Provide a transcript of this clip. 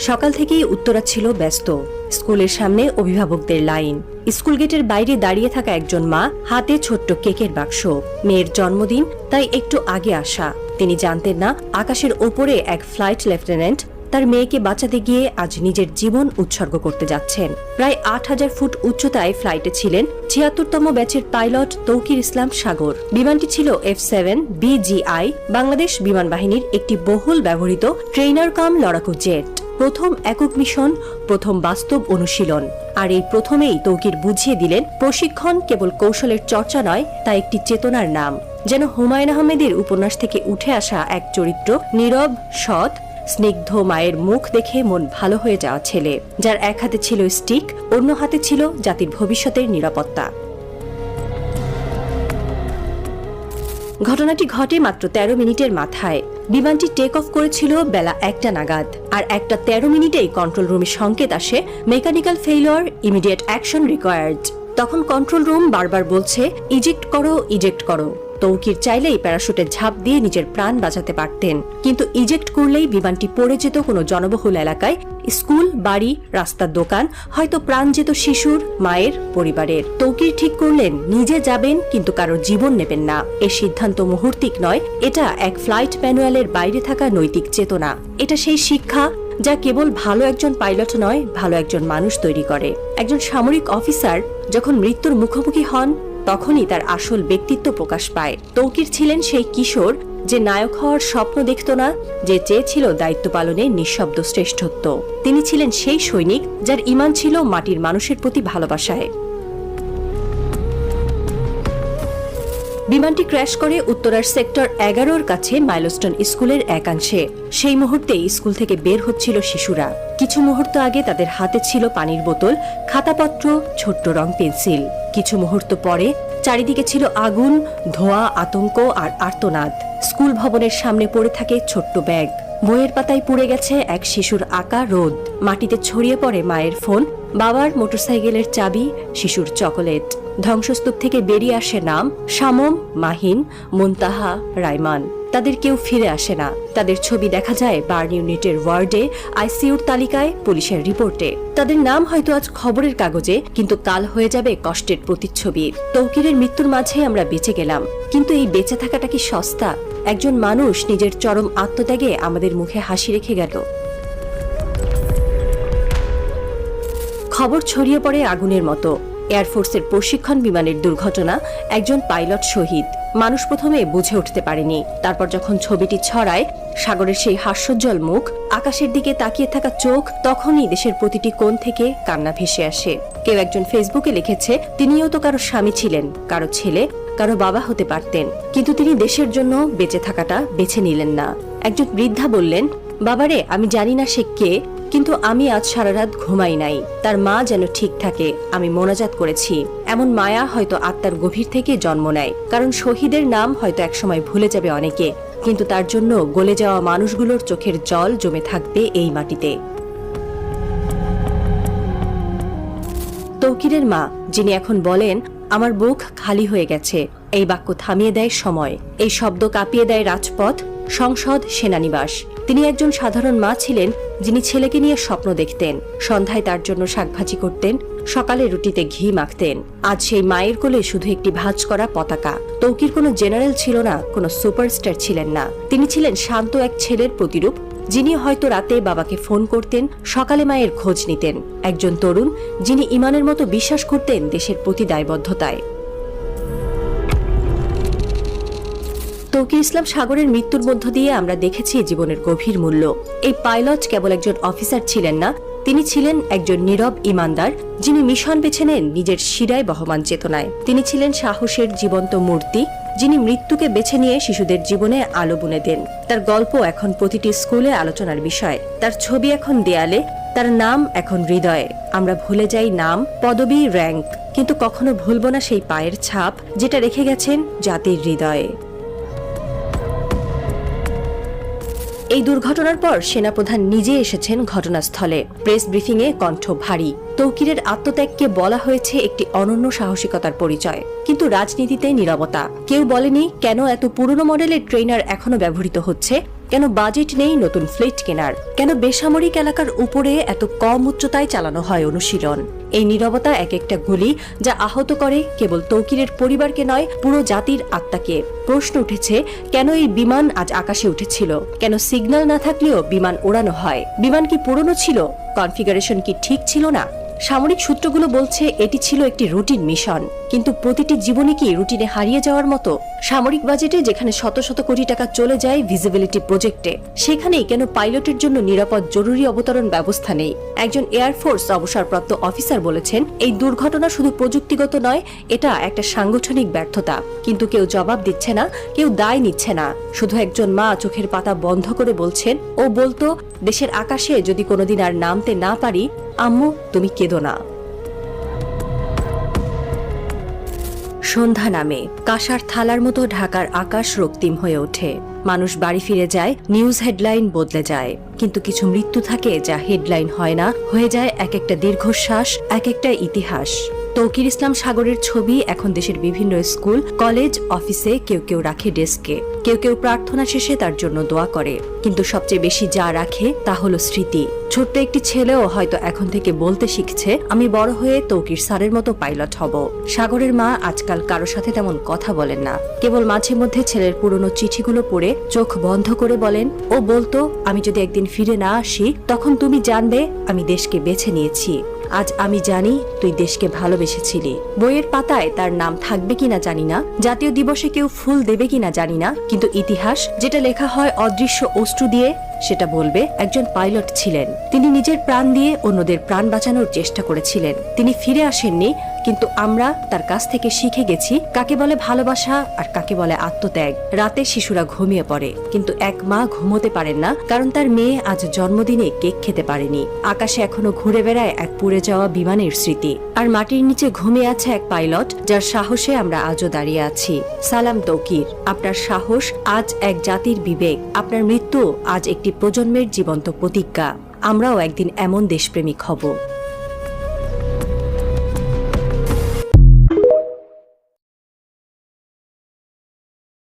সকাল থেকেই উত্তরা ছিল ব্যস্ত। স্কুলের সামনে অভিভাবকদের লাইন, স্কুল গেটের বাইরে দাঁড়িয়ে থাকা একজন মা, হাতে ছোট্ট কেকের বাক্স। মেয়ের জন্মদিন, তাই একটু আগে আসা। তিনি জানতেন না আকাশের ওপরে এক ফ্লাইট লেফটেন্যান্ট তার মেয়েকে বাঁচাতে গিয়ে আজ নিজের জীবন উৎসর্গ করতে যাচ্ছেন। প্রায় ৮,০০০ ফুট উচ্চতায় ফ্লাইটে ছিলেন ৭৬তম ব্যাচের পাইলট তৌকির ইসলাম সাগর। বিমানটি ছিল F-7 BGI, বাংলাদেশ বিমান বাহিনীর একটি বহুল ব্যবহৃত ট্রেইনার কাম লড়াকু জেট। প্রথম একক মিশন, প্রথম বাস্তব অনুশীলন। আর এই প্রথমেই তৌকির বুঝিয়ে দিলেন প্রশিক্ষণ কেবল কৌশলের চর্চা নয়, তা একটি চেতনার নাম। যেন হুমায়ুন আহমেদের উপন্যাস থেকে উঠে আসা এক চরিত্র, নীরব, সৎ, স্নিগ্ধ মায়ের মুখ দেখে মন ভালো হয়ে যাওয়া ছেলে, যার এক হাতে ছিল স্টিক, অন্য হাতে ছিল জাতির ভবিষ্যতের নিরাপত্তা। ঘটনাটি ঘটে মাত্র ১৩ মিনিটের মাথায়। বিমানটি টেক অফ করেছিল বেলা ১টা নাগাদ, আর ১টা ১৩ মিনিটেই কন্ট্রোল রুমে সংকেত আসে mechanical failure, immediate action required. তখন কন্ট্রোল রুম বারবার বলছে ইজেক্ট করো, ইজেক্ট করো। তৌকির চাইলেই প্যারাশুটে ঝাঁপ দিয়ে নিজের প্রাণ বাঁচাতে পারতেন, কিন্তু ইজেক্ট করলেই বিমানটি পড়ে যেত কোনো জনবহুল এলাকায়, স্কুল, বাড়ি, রাস্তার দোকান, হয়তো প্রাণ যেত শিশুর, মায়ের, পরিবারের। তৌকির ঠিক করলেন নিজে যাবেন, কিন্তু কারোর জীবন নেবেন না। এ সিদ্ধান্ত মুহূর্তিক নয়, এটা এক ফ্লাইট ম্যানুয়ালের বাইরে থাকা নৈতিক চেতনা। এটা সেই শিক্ষা যা কেবল ভালো একজন পাইলট নয়, ভালো একজন মানুষ তৈরি করে। একজন সামরিক অফিসার যখন মৃত্যুর মুখোমুখি হন, তখনই তার আসল ব্যক্তিত্ব প্রকাশ পায়। তৌকির ছিলেন সেই কিশোর যে নায়ক হওয়ার স্বপ্ন দেখত না, যে চেয়েছিল দায়িত্ব পালনে নিঃশব্দ শ্রেষ্ঠত্ব। তিনি ছিলেন সেই সৈনিক যার ঈমান ছিল মাটির মানুষের প্রতি ভালোবাসায়। বিমানটি ক্র্যাশ করে উত্তরার সেক্টর ১১-র কাছে মাইলস্টোন স্কুলের একাংশে। সেই মুহূর্তে স্কুল থেকে বের হচ্ছিল শিশুরা। কিছু মুহূর্ত আগে তাদের হাতে ছিল পানির বোতল, খাতাপত্র, ছোট্ট রং পেন্সিল। কিছু মুহূর্ত পরে চারিদিকে ছিল আগুন, ধোঁয়া, আতঙ্ক আর আর্তনাদ। স্কুল ভবনের সামনে পড়ে থাকে ছোট্ট ব্যাগ, বইয়ের পাতায় পুড়ে গেছে এক শিশুর আঁকা রোদ, মাটিতে ছড়িয়ে পড়ে মায়ের ফোন, বাবার মোটরসাইকেলের চাবি, শিশুর চকোলেট। ধ্বংসস্তূপ থেকে বেরিয়ে আসে নাম, শামম, মাহিন, মুনতাহা, রাইমান। তাদের কেউ ফিরে আসে না। তাদের ছবি দেখা যায় বার্ন ইউনিটের ওয়ার্ডে, আইসিইউর তালিকায়, পুলিশের রিপোর্টে। তাদের নাম হয়তো আজ খবরের কাগজে, কিন্তু কাল হয়ে যাবে কষ্টের প্রতিচ্ছবি। তৌকিরের মৃত্যুর মাঝে আমরা বেঁচে গেলাম, কিন্তু এই বেঁচে থাকাটা কি সস্তা? একজন মানুষ নিজের চরম আত্মত্যাগে আমাদের মুখে হাসি রেখে গেল। খবর ছড়িয়ে পড়ে আগুনের মতো। এয়ারফোর্সের প্রশিক্ষণ বিমানের দুর্ঘটনা, একজন পাইলট শহীদ। মানুষ প্রথমে বুঝে উঠতে পারেনি, তারপর যখন ছবিটি ছড়ায়, সাগরের সেই হাস্যোজ্জ্বল মুখ, আকাশের দিকে তাকিয়ে থাকা চোখ, তখনই দেশের প্রতিটি কোণ থেকে কান্না ভেসে আসে। কেউ একজন ফেসবুকে লিখেছে, তিনিও তো কারো স্বামী ছিলেন, কারো ছেলে, কারো বাবা হতে পারতেন, কিন্তু তিনি দেশের জন্য বেঁচে থাকাটা বেছে নিলেন না। একজন বৃদ্ধা বললেন, বাবারে, আমি জানি না সে কে, কিন্তু আমি আজ সারা রাত ঘুমাই নাই। তার মা যেন ঠিক থাকে, আমি মোনাজাত করেছি। এমন মায়া হয়তো আত্মার গভীর থেকে জন্ম নেয়, কারণ শহীদের নাম হয়তো একসময় ভুলে যাবে অনেকে, কিন্তু তার জন্য গলে যাওয়া মানুষগুলোর চোখের জল জমে থাকবে এই মাটিতে। তৌকিরের মা, যিনি এখন বলেন, আমার বুক খালি হয়ে গেছে, এই বাক্য থামিয়ে দেয় সময়। এই শব্দ কাঁপিয়ে দেয় রাজপথ, সংসদ, সেনানিবাস। তিনি একজন সাধারণ মা ছিলেন, যিনি ছেলেকে নিয়ে স্বপ্ন দেখতেন, সন্ধ্যায় তার জন্য শাকভাজি করতেন, সকালে রুটিতে ঘি মাখতেন। আজ সেই মায়ের কোলে শুধু একটি ভাঁজ করা পতাকা। তৌকির কোনো জেনারেল ছিল না, কোনো সুপারস্টার ছিলেন না। তিনি ছিলেন শান্ত এক ছেলের প্রতিরূপ, যিনি হয়তো রাতে বাবাকে ফোন করতেন, সকালে মায়ের খোঁজ নিতেন। একজন তরুণ, যিনি ঈমানের মতো বিশ্বাস করতেন দেশের প্রতি দায়বদ্ধতায়। তৌকির ইসলাম সাগরের মৃত্যুর মধ্য দিয়ে আমরা দেখেছি জীবনের গভীর মূল্য। এই পাইলট কেবল একজন অফিসার ছিলেন না, তিনি ছিলেন একজন নীরব ইমানদার, যিনি মিশন বেছে নেন নিজের শিরায় বহমান চেতনায়। তিনি ছিলেন সাহসের জীবন্ত মূর্তি, যিনি মৃত্যুকে বেছে নিয়ে শিশুদের জীবনে আলো বুনে দেন। তার গল্প এখন প্রতিটি স্কুলে আলোচনার বিষয়, তার ছবি এখন দেয়ালে, তার নাম এখন হৃদয়ে। আমরা ভুলে যাই নাম, পদবি, র্যাঙ্ক, কিন্তু কখনো ভুলব না সেই পায়ের ছাপ, যেটা রেখে গেছেন জাতির হৃদয়ে। এই দুর্ঘটনার পর সেনাপ্রধান নিজে এসেছেন ঘটনাস্থলে। প্রেস ব্রিফিংয়ে কণ্ঠ ভারী। তৌকিরের আত্মত্যাগকে বলা হয়েছে একটি অনন্য সাহসিকতার পরিচয়, কিন্তু রাজনীতিতে নীরবতা। কেউ বলেনি কেন এত পুরনো মডেলের ট্রেনার এখনো ব্যবহৃত হচ্ছে, কেন বাজেট নেই নতুন ফ্লিট কেনার? কেন বেসামরিক এলাকার উপরে এত কম উচ্চতায় চালানো হয় অনুশীলন? এই নীরবতা এক একটা গুলি যা আহত করে কেবল তৌকিরের পরিবারকে নয়, পুরো জাতির আত্মাকে। প্রশ্ন উঠেছে, কেন এই বিমান আজ আকাশে উঠেছিল? কেন সিগন্যাল না থাকলেও বিমান ওড়ানো হয়? বিমান কি পুরনো ছিল? কনফিগারেশন কি ঠিক ছিল না? সামরিক সূত্রগুলো বলছে এটি ছিল একটি রুটিন মিশন, কিন্তু প্রতিটি জীবনে কি রুটিনে হারিয়ে যাওয়ার মতো? সামরিক বাজেটে যেখানে শত শত কোটি টাকা চলে যায় ভিজিবিলিটি প্রজেক্টে, সেখানেই কেন পাইলটের জন্য নিরাপদ জরুরি অবতরণ ব্যবস্থা নেই? একজন এয়ারফোর্স অবসরপ্রাপ্ত অফিসার বলেছেন, এই দুর্ঘটনা শুধু প্রযুক্তিগত নয়, এটা একটা সাংগঠনিক ব্যর্থতা। কিন্তু কেউ জবাব দিচ্ছে না, কেউ দায় নিচ্ছে না। শুধু একজন মা চোখের পাতা বন্ধ করে বলছেন, ও বলতো, দেশের আকাশে যদি কোনোদিন আর নামতে না পারি, আম্মু তুমি কেঁদো না। সন্ধ্যা নামে, কাঁসার থালার মতো ঢাকার আকাশ রক্তিম হয়ে ওঠে। মানুষ বাড়ি ফিরে যায়, নিউজ হেডলাইন বদলে যায়, কিন্তু কিছু মৃত্যু থাকে যা হেডলাইন হয় না, হয়ে যায় এক একটা দীর্ঘশ্বাস, এক একটা ইতিহাস। তৌকির ইসলাম সাগরের ছবি এখন দেশের বিভিন্ন স্কুল, কলেজ, অফিসে কেউ কেউ রাখে ডেস্কে, কেউ কেউ প্রার্থনা শেষে তার জন্য দোয়া করে। কিন্তু সবচেয়ে বেশি যা রাখে তা হলো স্মৃতি। ছোট্ট একটি ছেলেও হয়তো এখন থেকে বলতে শিখছে, আমি বড় হয়ে তৌকির স্যারের মতো পাইলট হব। সাগরের মা আজকাল কারো সাথে তেমন কথা বলেন না, কেবল মাঝে মধ্যে ছেলের পুরনো চিঠিগুলো পড়ে চোখ বন্ধ করে বলেন, ও বলতো, আমি যদি একদিন ফিরে না আসি, তখন তুমি জানবে আমি দেশকে বেছে নিয়েছি। আজ আমি জানি তুই দেশকে ভালোবেসেছিলি। বইয়ের পাতায় তার নাম থাকবে কিনা জানি না, জাতীয় দিবসে কেউ ফুল দেবে কিনা জানি না, কিন্তু ইতিহাস যেটা লেখা হয় অদৃশ্য অশ্রু দিয়ে, সেটা বলবে একজন পাইলট ছিলেন। তিনি নিজের প্রাণ দিয়ে অন্যদের প্রাণ বাঁচানোর চেষ্টা করেছিলেন। তিনি ফিরে আসেননি, কিন্তু আমরা তার কাছ থেকে শিখে গেছি কাকে বলে ভালোবাসা আর কাকে বলে আত্মত্যাগ। রাতে শিশুরা ঘুমিয়ে পড়ে, কিন্তু এক মা ঘুমোতে পারেন না, কারণ তার মেয়ে আজ জন্মদিনে কেক খেতে পারেনি। আকাশে এখনো ঘুরে বেড়ায় এক পুড়ে যাওয়া বিমানের স্মৃতি, আর মাটির নিচে ঘুমিয়ে আছে এক পাইলট যার সাহসে আমরা আজও দাঁড়িয়ে আছি। সালাম তৌকির, আপনার সাহস আজ এক জাতির বিবেক, আপনার মৃত্যু আজ একটি প্রজন্মের জীবন্ত প্রতিজ্ঞা। আমরাও একদিন এমন দেশপ্রেমিক হব।